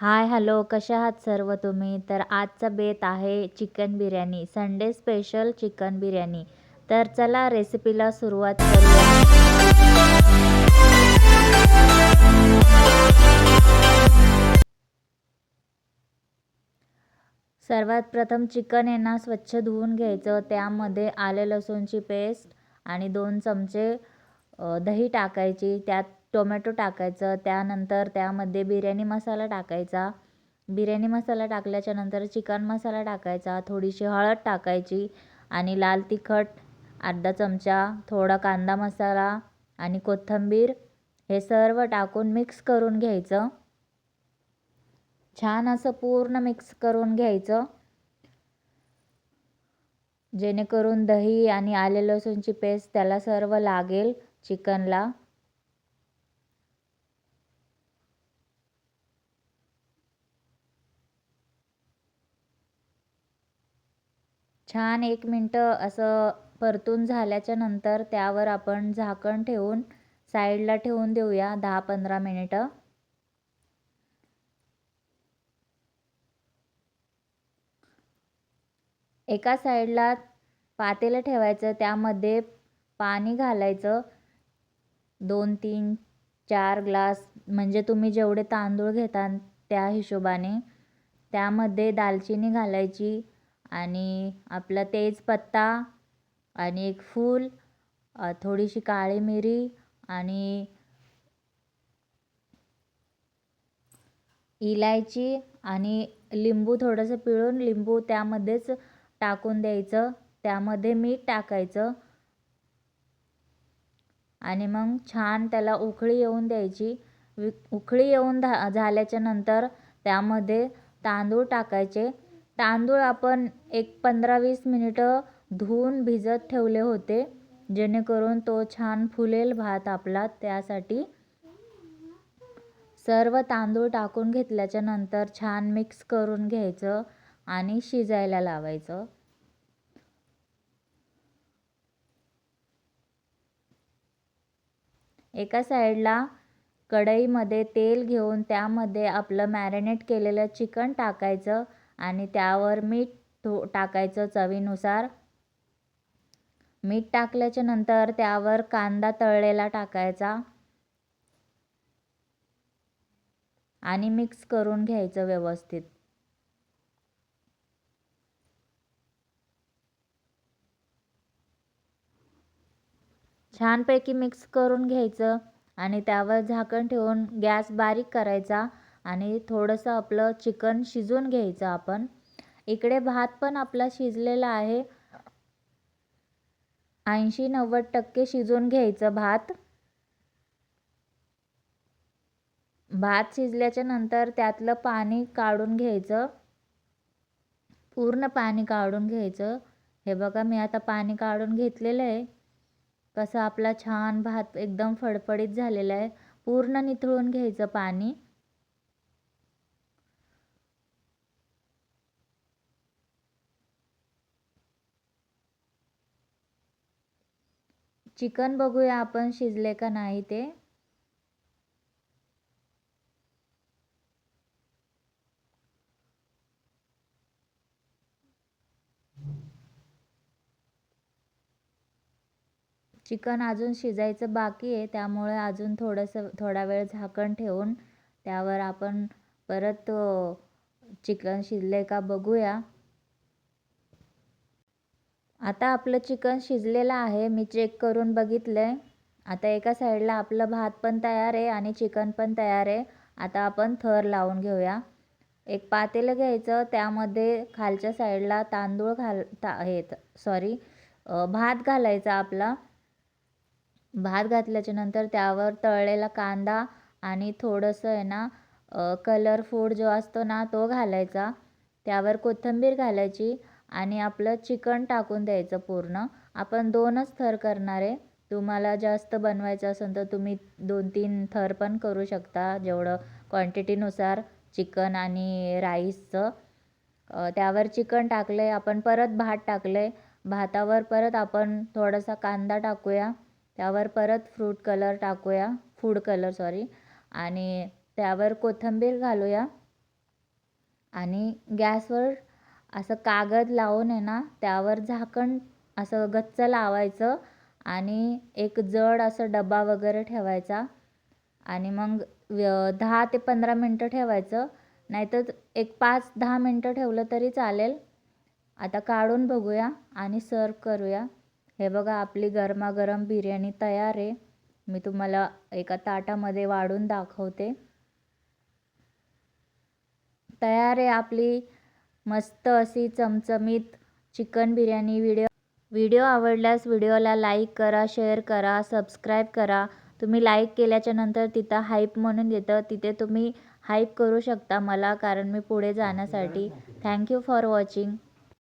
Hi hello कशा आहात सर्व तुम्ही. तर आजचा बेत आहे chicken biryani, Sunday special chicken biryani. तर चला रेसिपीला सुरुवात करूया. सर्वात प्रथम चिकन आहे ना स्वच्छ धुवून घ्यायचं. त्यामध्ये आले लसूणची पेस्ट आणि 2 चमचे दही टाकायची. त्यात टोमॅटो टाकायचं. त्यानंतर त्यामध्ये बिर्याणी मसाला टाकायचा. बिर्याणी मसाला टाकल्याच्या नंतर चिकन मसाला टाकायचा. थोडीशी हळद टाकायची आणि लाल तिखट अर्धा चमचा, थोडा कांदा मसाला आणि कोथिंबीर हे सर्व टाकून मिक्स करून घ्यायचं. छान असं पूर्ण मिक्स करून घ्यायचं, जेणेकरून दही आणि आले लसूणची पेस्ट त्याला सर्व लागेल चिकनला. छान 1 मिनटं असं परतून झाल्याच्या नंतर त्यावर आपण झाकण ठेवून साईडला ठेवून देऊया 10-15 मिनिटं. एका साईडला पातेलं ठेवायचं, त्यामध्ये पाणी घालायचं 2-3-4 ग्लास, म्हणजे तुम्ही जेवढे तांदूळ घेता त्या हिशोबाने. त्यामध्ये दालचिनी घालायची आणि आपला तेजपत्ता आणि एक फूल, थोडीशी काळी मिरी आणि इलायची आणि लिंबू थोडंसं पिळून लिंबू त्यामध्येच टाकून द्यायचं. त्यामध्ये मीठ टाकायचं आणि मग छान त्याला उकळी येऊन द्यायची. उकळी येऊन झाल्याच्या नंतर त्यामध्ये तांदूळ टाकायचे. तांदूळ आपण एक 15-20 मिनिटं धुवून भिजत ठेवले होते, जेणेकरून तो छान फुलेल भात आपला. त्यासाठी सर्व तांदूळ टाकून घेतल्याच्या नंतर छान मिक्स करून घ्यायचं आणि शिजायला लावायचं. एका साईडला कढईमध्ये तेल घेऊन त्यामध्ये आपलं मॅरिनेट केलेलं चिकन टाकायचं आणि त्यावर मीठ टाकायचं चवीनुसार. मीठ टाकल्याच्या नंतर त्यावर कांदा तळलेला टाकायचा आणि मिक्स करून घ्यायचं व्यवस्थित. छानपैकी मिक्स करून घ्यायचं आणि त्यावर झाकण ठेवून गॅस बारीक करायचा आणि थोडंसं आपलं चिकन शिजवून घ्यायचं आपण. इकडे भात पण आपला शिजलेला आहे. 80-90% शिजवून घ्यायचं भात. भात शिजल्याच्या नंतर त्यातलं पाणी काढून घ्यायचं. पूर्ण पाणी काढून घ्यायचं. हे बघा मी आता पाणी काढून घेतलेलं आहे. कसं आपला छान भात एकदम फडफडीत झालेला आहे. पूर्ण निथळून घ्यायचं पाणी. चिकन बघूया आपण शिजले का नाही ते. चिकन अजून शिजायचं बाकी आहे, त्यामुळे अजून थोडा वेळ झाकण ठेवून त्यावर आपण परत चिकन शिजले का बघूया. आता आपलं चिकन शिजलेलं आहे, मी चेक करून बघितलंय. आता एका साईडला आपलं भात पण तयार आहे आणि चिकन पण तयार आहे. आता आपण थर लावून घेऊया. एक पातेलं घ्यायचं, त्यामध्ये खालच्या साईडला तांदूळ भात घालायचा आपला. भात घातल्याच्या नंतर त्यावर तळलेला कांदा आणि थोडंसं आहे ना कलर फूड जो असतो ना तो घालायचा. त्यावर कोथिंबीर घालायची आणि आपलं चिकन टाकून द्यायचं पूर्ण. आपण 2च थर करणार आहे. तुम्हाला जास्त बनवायचं असेल तर तुम्ही 2-3 थर पण करू शकता, जेवढं क्वांटिटीनुसार चिकन आणि राईसचं. त्यावर चिकन टाकलं आहे, आपण परत भात टाकलं आहे. भातावर परत आपण थोडासा कांदा टाकूया. त्यावर परत फूड कलर आणि त्यावर कोथिंबीर घालूया. आणि गॅसवर असं कागद लावून आहे ना त्यावर झाकण असं गच्च लावायचं आणि एक जड असं डबा वगैरे ठेवायचा आणि मग 10 ते 15 मिनटं ठेवायचं, नाहीतर एक 5-10 मिनटं ठेवलं तरी चालेल. आता काढून बघूया आणि सर्व करूया. हे बघा आपली गरमागरम बिर्याणी तयार आहे. मी तुम्हाला एका ताटामध्ये वाढून दाखवते. तयार आहे आपली मस्त अशी चमचमीत चिकन बिर्याणी. व्हिडिओ आवडल्यास व्हिडिओला लाईक करा, शेअर करा, सबस्क्राईब करा. तुम्ही लाईक केल्याच्या नंतर तिथं हाईप म्हणून येतं, तिथे तुम्ही हाईप करू शकता मला, कारण मी पुढे जाण्यासाठी. Thank you for watching.